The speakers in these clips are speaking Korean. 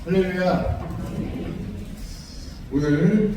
할렐루야. 오늘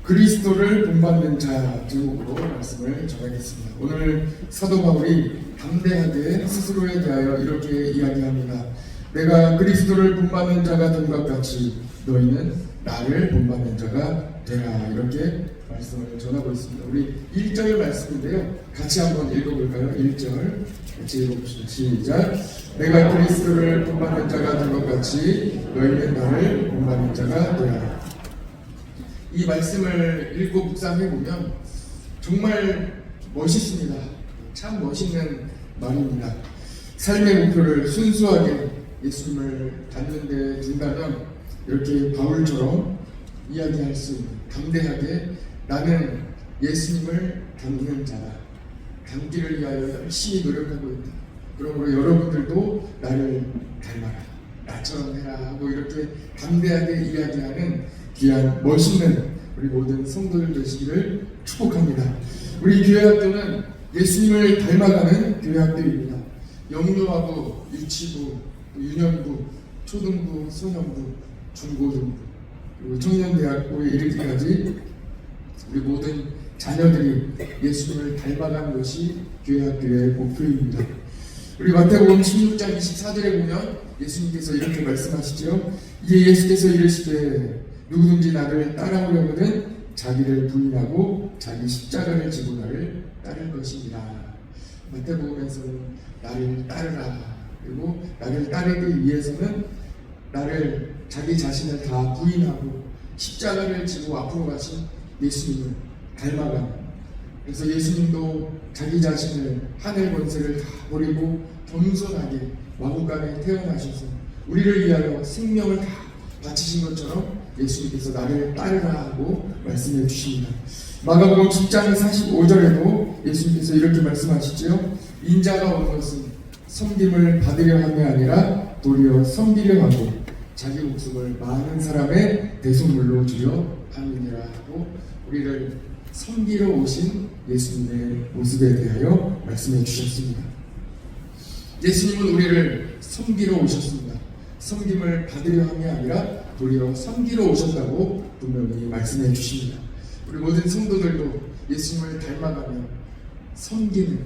그리스도를 본받는 자 제목으로 말씀을 전하겠습니다. 오늘 사도 바울이 담대하게 스스로에 대하여 이렇게 이야기합니다. 내가 그리스도를 본받는 자가 된 것 같이 너희는 나를 본받는 자가 되라. 이렇게 말씀을 전하고 있습니다. 우리 1절 말씀인데요, 같이 한번 읽어볼까요? 1절 같이 읽어봅시다. 시작. 내가 그리스도를 본받는 자가 된 것 같이 너희는 나를 본받는 자가 되라. 이 말씀을 읽고 묵상해보면 정말 멋있습니다. 참 멋있는 말입니다. 삶의 목표를 순수하게 예수님을 닮는 데 둔다면 이렇게 바울처럼 이야기할 수 있는, 담대하게 나는 예수님을 닮는 자다, 닮기를 위하여 열심히 노력하고 있다, 그러므로 여러분들도 나를 닮아라, 나처럼 해라 하고 이렇게 담대하게 이야기하는 귀한 멋있는 우리 모든 성도들 되시기를 축복합니다. 우리 교회학교는 예수님을 닮아가는 교회학교입니다. 영유아부, 유치부, 유년부, 초등부, 소년부, 중고등부, 그리고 청년대학교에 이르기까지 우리 모든 자녀들이 예수님을 닮아가는 것이 교회학교의 목표입니다. 우리 마태복음 16장 24절에 보면 예수님께서 이렇게 말씀하시죠. 이에 예수께서 이르시되 누구든지 나를 따라오려거든 자기를 부인하고 자기 십자가를 지고 나를 따를 것입니다. 마태복음에서는 나를 따르라, 그리고 나를 따르기 위해서는 나를 자기 자신을 다 부인하고 십자가를 지고 앞으로 가신 예수님을 닮아가는, 그래서 예수님도 자기 자신을 하늘 권세를 다 버리고 겸손하게 마구간에 태어나셔서 우리를 위하여 생명을 다 바치신 것처럼 예수님께서 나를 따르라 하고 말씀해 주십니다. 마가복음 10장 45절에도 예수님께서 이렇게 말씀하시죠. 인자가 온 것은 섬김을 받으려 함이 아니라 도리어 섬기려 하고 자기 목숨을 많은 사람의 대속물로 주려 함이니라 하고 우리를 섬기러 오신 예수님의 모습에 대하여 말씀해 주셨습니다. 예수님은 우리를 섬기러 오셨습니다. 섬김을 받으려 함이 아니라 도리어 섬기러 오셨다고 분명히 말씀해 주십니다. 우리 모든 성도들도 예수님을 닮아가며 섬기는,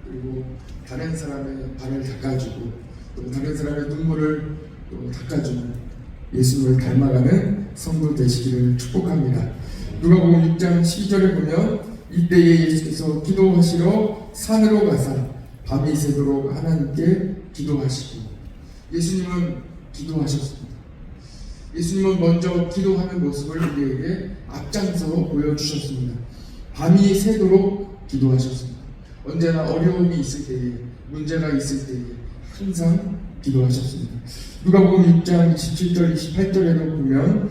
그리고 다른 사람의 발을 닦아주고 또 다른 사람의 눈물을 또 닦아주는 예수님을 닮아가는 성도 되시기를 축복합니다. 누가복음 6장 12절에 보면 이때에 예수께서 기도하시러 산으로 가사 밤이 새도록 하나님께 기도하시고, 예수님은 기도하셨습니다. 예수님은 먼저 기도하는 모습을 우리에게 앞장서 보여주셨습니다. 밤이 새도록 기도하셨습니다. 언제나 어려움이 있을 때에, 문제가 있을 때에 항상 기도하셨습니다. 누가복음 6장 27절 28절에도 보면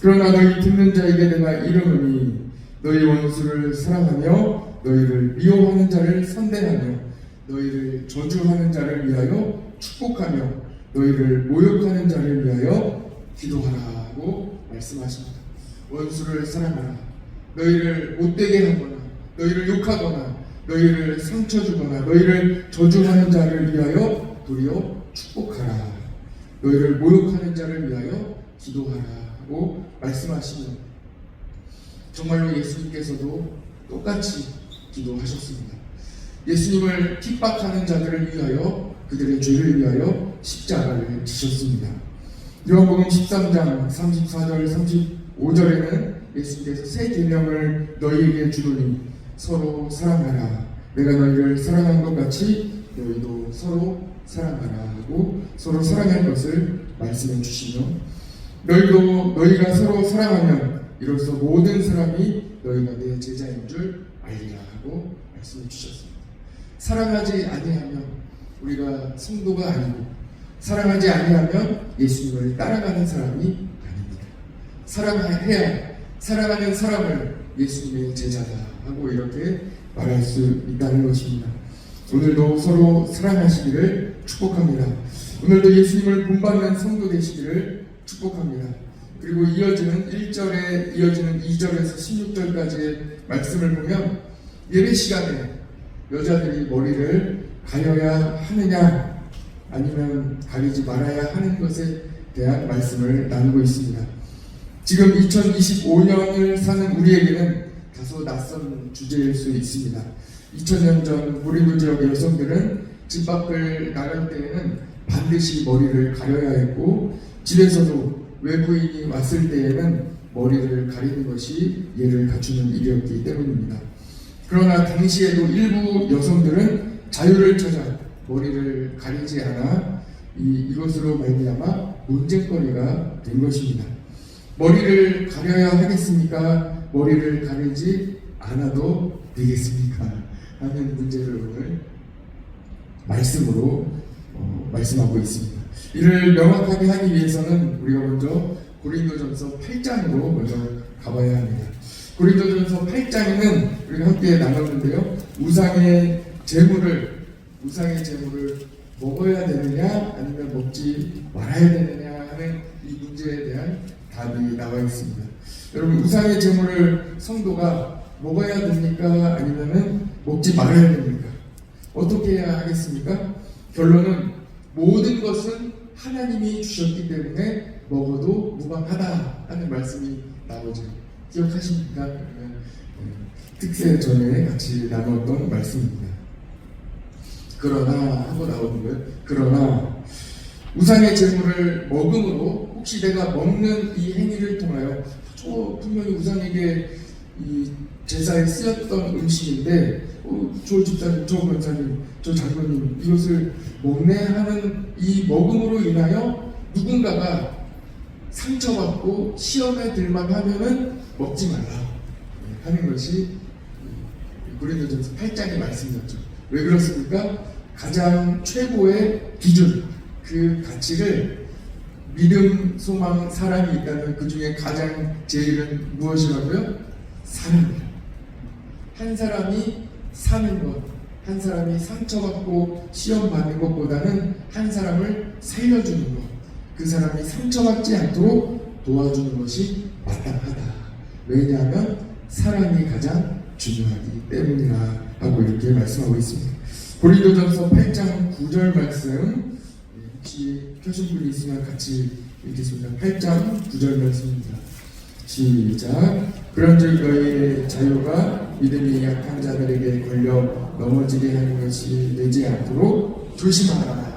그러나 너희 듣는 자에게 내가 이르노니 너희 원수를 사랑하며 너희를 미워하는 자를 선대하며 너희를 저주하는 자를 위하여 축복하며 너희를 모욕하는 자를 위하여 기도하라고 말씀하십니다. 원수를 사랑하라, 너희를 못되게 하거나 너희를 욕하거나 너희를 상처 주거나 너희를 저주하는 자를 위하여 도리어 축복하라, 너희를 모욕하는 자를 위하여 기도하라고 말씀하시면 정말로 예수님께서도 똑같이 기도하셨습니다. 예수님을 핍박하는 자들을 위하여, 그들의 죄를 위하여 십자가를 지셨습니다. 요한복음 13장 34절 35절에는 예수님께서 새 계명을 너희에게 주노니 서로 사랑하라, 내가 너희를 사랑한 것 같이 너희도 서로 사랑하라 하고 서로 사랑할 것을 말씀해 주시며 너희가 서로 사랑하면 이로써 모든 사람이 너희가 내 제자인 줄 알리라 하고 말씀해 주셨습니다. 사랑하지 아니하면 우리가 성도가 아니고, 사랑하지 아니하면 예수님을 따라가는 사람이 아닙니다. 사랑해야 사랑하는 사람을 예수님의 제자다 하고 이렇게 말할 수 있다는 것입니다. 오늘도 서로 사랑하시기를 축복합니다. 오늘도 예수님을 본받는 성도 되시기를 축복합니다. 그리고 이어지는 1절에 이어지는 2절에서 16절까지의 말씀을 보면 예배 시간에 여자들이 머리를 가려야 하느냐 아니면 가리지 말아야 하는 것에 대한 말씀을 나누고 있습니다. 지금 2025년을 사는 우리에게는 다소 낯선 주제일 수 있습니다. 2000년 전 고린도 지역 여성들은 집 밖을 나갈 때에는 반드시 머리를 가려야 했고, 집에서도 외부인이 왔을 때에는 머리를 가리는 것이 예를 갖추는 일이었기 때문입니다. 그러나 당시에도 일부 여성들은 자유를 찾아 머리를 가리지 않아 이것으로 말미암아 논쟁거리가 된 것입니다. 머리를 가려야 하겠습니까? 머리를 가리지 않아도 되겠습니까? 하는 문제를 오늘 말씀으로 말씀하고 있습니다. 이를 명확하게 하기 위해서는 우리가 먼저 고린도전서 8장으로 먼저 가봐야 합니다. 고린도전서 8장에는 우리가 함께 나눴는데요, 우상의 제물을 먹어야 되느냐 아니면 먹지 말아야 되느냐 하는 이 문제에 대한 답이 나와 있습니다. 여러분, 우상의 제물을 성도가 먹어야 됩니까? 아니면 먹지 말아야 됩니까? 어떻게 해야 하겠습니까? 결론은 모든 것은 하나님이 주셨기 때문에 먹어도 무방하다 하는 말씀이 나오죠. 기억하십니까? 특세 전에 같이 나눴던 말씀입니다. 그러나 하고 나오는 거예요. 그러나 우상의 제물을 먹음으로 혹시 내가 먹는 이 행위를 통하여 분명히 우상에게 이 제사에 쓰였던 음식인데 저 집사님, 저 권사님, 저 장로님 이것을 먹네 하는 이 먹음으로 인하여 누군가가 상처받고 시험에 들만 하면은 먹지 말라 하는 것이 고린도전서 8장의 말씀이었죠. 왜 그렇습니까? 가장 최고의 기준, 그 가치를 믿음, 소망, 사랑이 있다면 그 중에 가장 제일은 무엇이라고요? 사랑이에요. 한 사람이 사는 것, 한 사람이 상처받고 시험받는 것보다는 한 사람을 살려주는 것, 그 사람이 상처받지 않도록 도와주는 것이 마땅하다. 왜냐하면 사랑이 가장 중요하기 때문이라 하고 이렇게 말씀하고 있습니다. 고린도전서 8장 9절 말씀, 혹시 켜신 분이 있으면 같이 읽겠습니다. 8장 9절 말씀입니다. 시작. 그런즉 너희의 자유가 믿음이 약한 자들에게 걸려 넘어지게 하는 것이 되지 않도록 조심하라.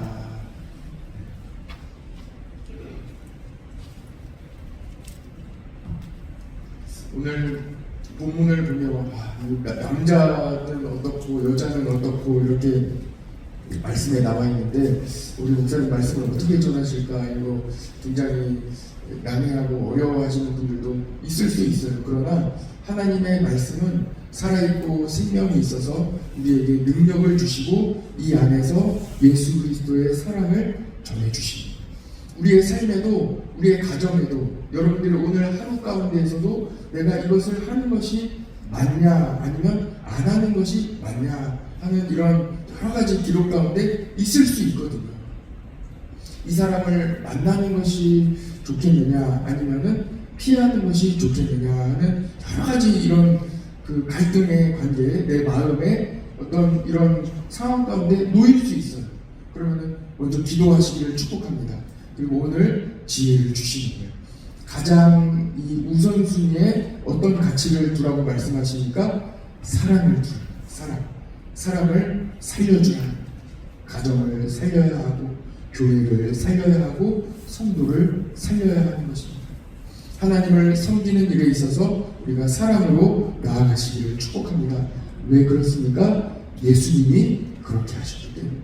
오늘 본문을 보면 남자는 어떻고 여자는 어떻고 이렇게 말씀에 나와 있는데, 우리 목사님 말씀을 어떻게 전하실까 이거 굉장히 난해하고 어려워하시는 분들도 있을 수 있어요. 그러나 하나님의 말씀은 살아있고 생명이 있어서 우리에게 능력을 주시고 이 안에서 예수 그리스도의 사랑을 전해주십니다. 우리의 삶에도, 우리의 가정에도, 여러분들이 오늘 하루 가운데에서도 내가 이것을 하는 것이 맞냐 아니면 안 하는 것이 맞냐 하는 이런 여러 가지 기록 가운데 있을 수 있거든요. 이 사람을 만나는 것이 좋겠느냐 아니면은 피하는 것이 좋겠느냐 하는 여러 가지 이런 그 갈등의 관계에 내 마음에 어떤 이런 상황 가운데 놓일 수 있어요. 그러면은 먼저 기도하시기를 축복합니다. 그리고 오늘 지혜를 주시는 거예요. 가장 이 우선순위에 어떤 가치를 두라고 말씀하시니까 사랑을 두라. 사랑을 살려주라. 가정을 살려야 하고 교회를 살려야 하고 성도를 살려야 하는 것입니다. 하나님을 섬기는 일에 있어서 우리가 사랑으로 나아가시기를 축복합니다. 왜 그렇습니까? 예수님이 그렇게 하셨기 때문에.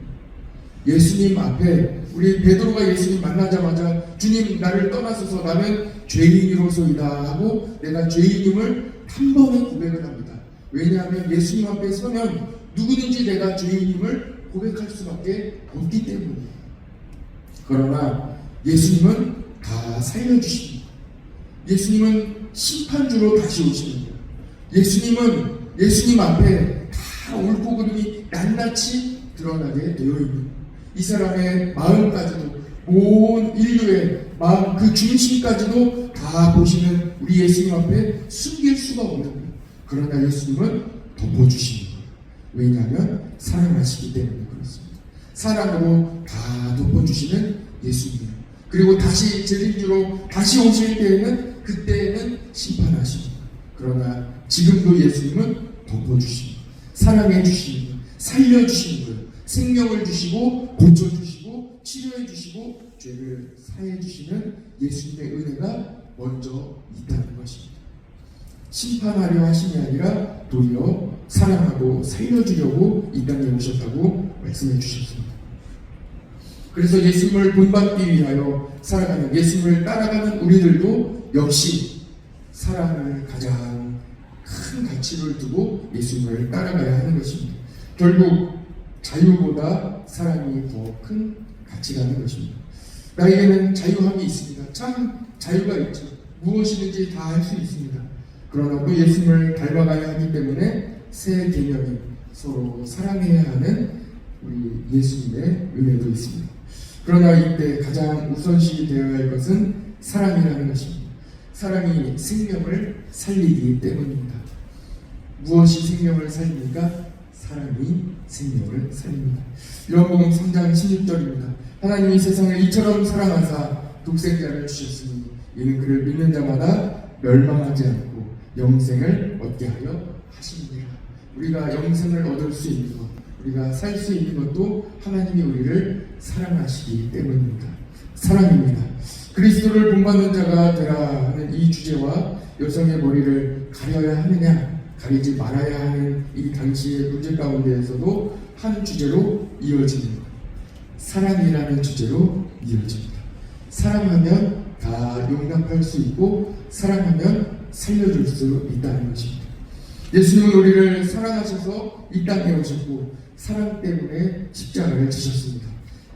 예수님 앞에 우리 베드로가 예수님 만나자마자 주님 나를 떠나소서 나는 죄인이로소이다 하고 내가 죄인임을 한 번에 고백을 합니다. 왜냐하면 예수님 앞에 서면 누구든지 내가 죄인임을 고백할 수밖에 없기 때문이에요. 그러나 예수님은 다 살려주십니다. 예수님은 심판주로 다시 오십니다. 예수님 앞에 다 옳고 그름이 낱낱이 드러나게 되어 있는 이 사람의 마음까지도, 온 인류의 마음 그 중심까지도 다 보시는 우리 예수님 앞에 숨길 수가 없는 거예요. 그러나 예수님은 덮어주시는 거예요. 왜냐하면 사랑하시기 때문에 그렇습니다. 사랑으로 다 덮어주시는 예수님. 그리고 다시 재림주로 다시 오실 때에는 그때에는 심판하시고, 그러나 지금도 예수님은 덮어주시고 사랑해 주시고 살려주시는 거예요. 생명을 주시고 고쳐주시고 치료해주시고 죄를 사해주시는 예수님의 은혜가 먼저 있다는 것입니다. 심판하려 하심이 아니라 도리어 사랑하고 살려주려고 이 땅에 오셨다고 말씀해 주셨습니다. 그래서 예수님을 본받기 위하여 살아가는, 예수님을 따라가는 우리들도 역시 사랑을 가장 큰 가치를 두고 예수님을 따라가야 하는 것입니다. 결국 자유보다 사랑이 더 큰 가치가 있는 것입니다. 나에게는 자유함이 있습니다. 참 자유가 있죠. 무엇이든지 다 할 수 있습니다. 그러나 또 예수님을 닮아가야 하기 때문에 새 개념이 서로 사랑해야 하는 우리 예수님의 은혜도 있습니다. 그러나 이때 가장 우선시 되어야 할 것은 사랑이라는 것입니다. 사랑이 생명을 살리기 때문입니다. 무엇이 생명을 살립니까? 사랑이 생명을 살립니다. 요한복음 3장 16절입니다. 하나님이 세상을 이처럼 사랑하사 독생자를 주셨으니 이는 그를 믿는 자마다 멸망하지 않고 영생을 얻게 하여 하시니라. 우리가 영생을 얻을 수 있는 것, 우리가 살 수 있는 것도 하나님이 우리를 사랑하시기 때문입니다. 사랑입니다. 그리스도를 본받는 자가 되라 하는 이 주제와 여성의 머리를 가려야 하느냐 가리지 말아야 하는 이 당시의 문제 가운데에서도 한 주제로 이어지는 것, 사랑이라는 주제로 이어집니다. 사랑하면 다 용납할 수 있고 사랑하면 살려줄 수 있다는 것입니다. 예수님은 우리를 사랑하셔서 이 땅에 오셨고 사랑 때문에 십자가를 지셨습니다.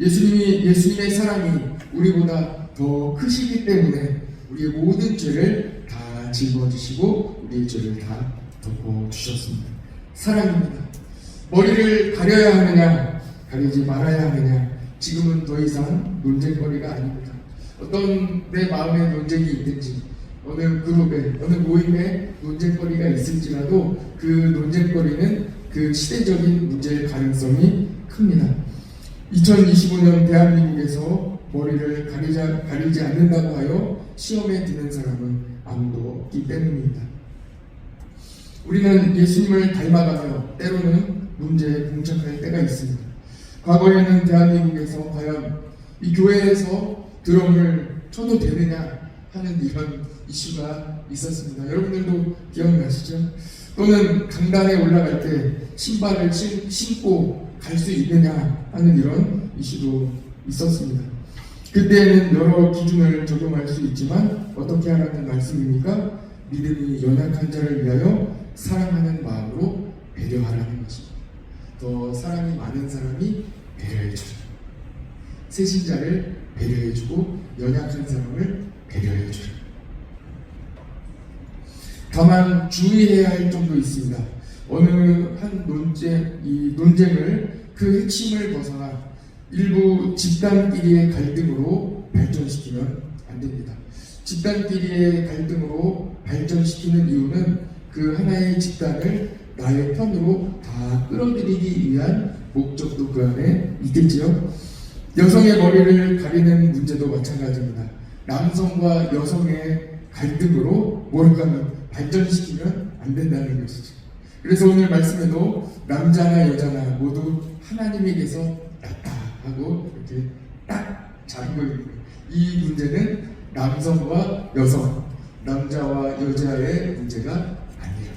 예수님의 사랑이 우리보다 더 크시기 때문에 우리의 모든 죄를 다 짊어지시고 우리의 죄를 다 덮어주셨습니다. 사랑입니다. 머리를 가려야 하느냐 가리지 말아야 하느냐, 지금은 더 이상 논쟁거리가 아닙니다. 어떤 내 마음에 논쟁이 있든지 어느 그룹에 어느 모임에 논쟁거리가 있을지라도 그 논쟁거리는 그 시대적인 문제의 가능성이 큽니다. 2025년 대한민국에서 머리를 가리지 않는다고 하여 시험에 드는 사람은 아무도 없기 때문입니다. 우리는 예수님을 닮아가며 때로는 문제에 봉착할 때가 있습니다. 과거에는 대한민국에서 과연 이 교회에서 드럼을 쳐도 되느냐 하는 이런 이슈가 있었습니다. 여러분들도 기억나시죠? 또는 강단에 올라갈 때 신발을 신고 갈 수 있느냐 하는 이런 이슈도 있었습니다. 그때는 여러 기준을 적용할 수 있지만 어떻게 하라는 말씀입니까? 믿음이 연약한 자를 위하여 사랑하는 마음으로 배려하라는 것입니다. 더 사랑이 많은 사람이 배려해주라. 새신자를 배려해주고 연약한 사람을 배려해주라. 다만 주의해야 할 점도 있습니다. 어느 한 논쟁을 그 핵심을 벗어나 일부 집단끼리의 갈등으로 발전시키면 안 됩니다. 집단끼리의 갈등으로 발전시키는 이유는 그 하나의 집단을 나의 편으로 다 끌어들이기 위한 목적도 그 안에 있겠지요. 여성의 머리를 가리는 문제도 마찬가지입니다. 남성과 여성의 갈등으로 뭔가는 발전시키면 안 된다는 것이죠. 그래서 오늘 말씀에도 남자나 여자나 모두 하나님에게서 낫다 하고 이렇게 딱 잡고 있는 거예요. 이 문제는 남성과 여성, 남자와 여자의 문제가 아니라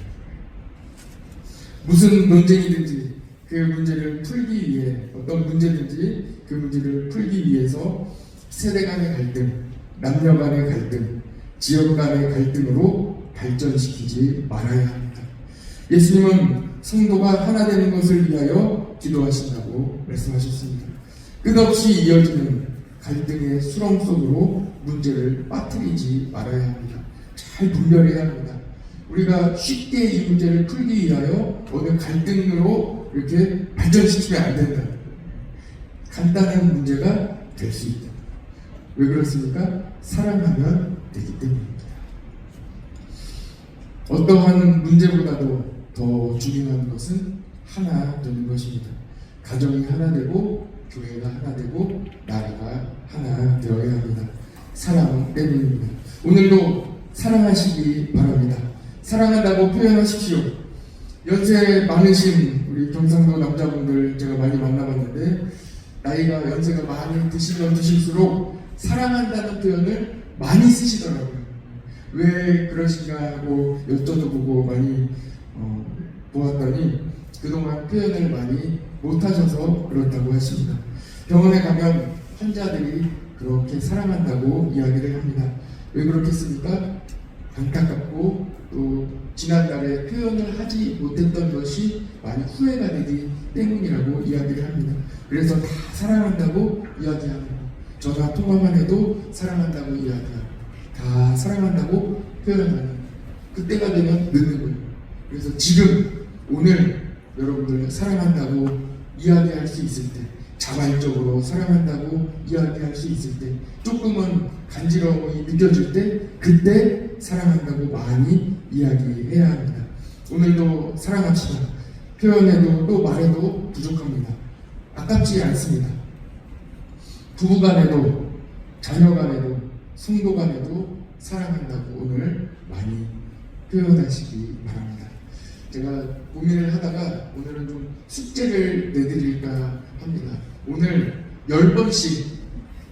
무슨 논쟁이든지 그 문제를 풀기 위해 어떤 문제든지 그 문제를 풀기 위해서 세대 간의 갈등, 남녀 간의 갈등, 지역 간의 갈등으로 발전시키지 말아야 합니다. 예수님은 성도가 하나 되는 것을 위하여 기도하신다고 말씀하셨습니다. 끝없이 이어지는 갈등의 수렁 속으로 문제를 빠뜨리지 말아야 합니다. 잘 분별해야 합니다. 우리가 쉽게 이 문제를 풀기 위하여 어느 갈등으로 이렇게 발전시키면 안 된다. 간단한 문제가 될 수 있다. 왜 그렇습니까? 사랑하면 되기 때문입니다. 어떠한 문제보다도 더 중요한 것은 하나 되는 것입니다. 가정이 하나 되고 교회가 하나 되고 나라가 하나 되어야 합니다. 오늘도 사랑하시기 바랍니다. 사랑한다고 표현하십시오. 연세 많으신 우리 경상도 남자분들 제가 많이 만나봤는데 나이가 연세가 많이 드시면 드실수록 사랑한다는 표현을 많이 쓰시더라고요. 왜 그러신가 하고 여쭤보고 많이 보았더니 그동안 표현을 많이 못하셔서 그렇다고 하십니다. 병원에 가면 환자들이 그렇게 사랑한다고 이야기를 합니다. 왜 그렇겠습니까? 안타깝고 또 지난달에 표현을 하지 못했던 것이 많이 후회가 되기 때문이라고 이야기를 합니다. 그래서 다 사랑한다고 이야기하고 전화 통화만 해도 사랑한다고 이야기하고 다 사랑한다고 표현하는 그때가 되면 늦는 거예요. 그래서 지금 오늘 여러분들 사랑한다고 이야기할 수 있을 때 자발적으로 사랑한다고 이야기할 수 있을 때 조금은 간지러움이 느껴질 때 그때 사랑한다고 많이 이야기해야 합니다. 오늘도 사랑합시다. 표현해도 또 말해도 부족합니다. 아깝지 않습니다. 부부간에도 자녀간에도 성도간에도 사랑한다고 오늘 많이 표현하시기 바랍니다. 제가 고민을 하다가 오늘은 좀 숙제를 내드릴까 합니다. 오늘 10번씩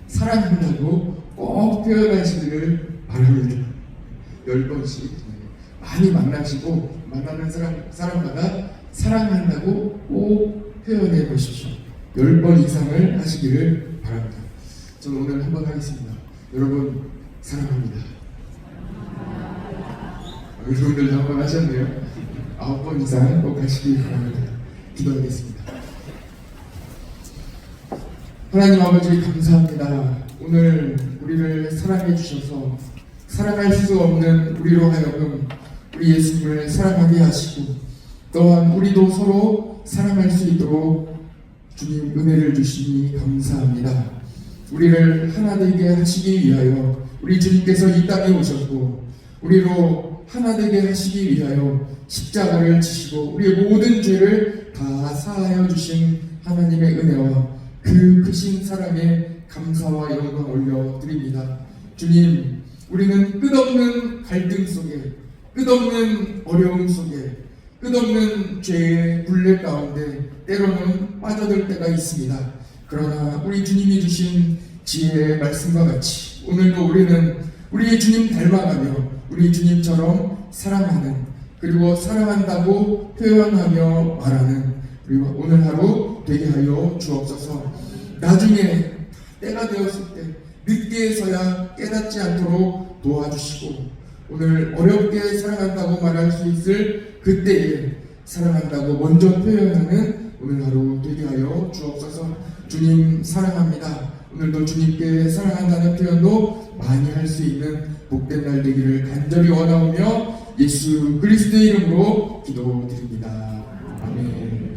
사랑한다고 꼭 표현하시기를 바랍니다. 10번씩 많이 만나시고 만나는 사람마다 사랑한다고 꼭 표현해 보십시오. 10번 이상을 하시기를 바랍니다. 저는 오늘 한번 하겠습니다. 여러분 사랑합니다. 여러분들도 한번 하셨네요. 9번 이상 꼭 하시기 바랍니다. 기도하겠습니다. 하나님 아버지 감사합니다. 오늘 우리를 사랑해 주셔서 사랑할 수 없는 우리로 하여금 우리 예수님을 사랑하게 하시고 또한 우리도 서로 사랑할 수 있도록 주님 은혜를 주시니 감사합니다. 우리를 하나 되게 하시기 위하여 우리 주님께서 이 땅에 오셨고 우리로 하나 되게 하시기 위하여 십자가를 지시고 우리의 모든 죄를 다 사하여 주신 하나님의 은혜와 그 크신 사랑에 감사와 영광 올려드립니다. 주님, 우리는 끝없는 갈등 속에 끝없는 어려움 속에 끝없는 죄의 굴레 가운데 때로는 빠져들 때가 있습니다. 그러나 우리 주님이 주신 지혜의 말씀과 같이 오늘도 우리는 우리 주님 닮아가며 우리 주님처럼 사랑하는 그리고 사랑한다고 표현하며 말하는 그리고 오늘 하루 되게 하여 주옵소서. 나중에 때가 되었을 때 늦게서야 깨닫지 않도록 도와주시고 오늘 어렵게 사랑한다고 말할 수 있을 그때에 사랑한다고 먼저 표현하는 오늘 하루 되게 하여 주옵소서. 주님 사랑합니다. 오늘도 주님께 사랑한다는 표현도 많이 할 수 있는 복된 날 되기를 간절히 원하오며 예수 그리스도의 이름으로 기도드립니다. 아멘.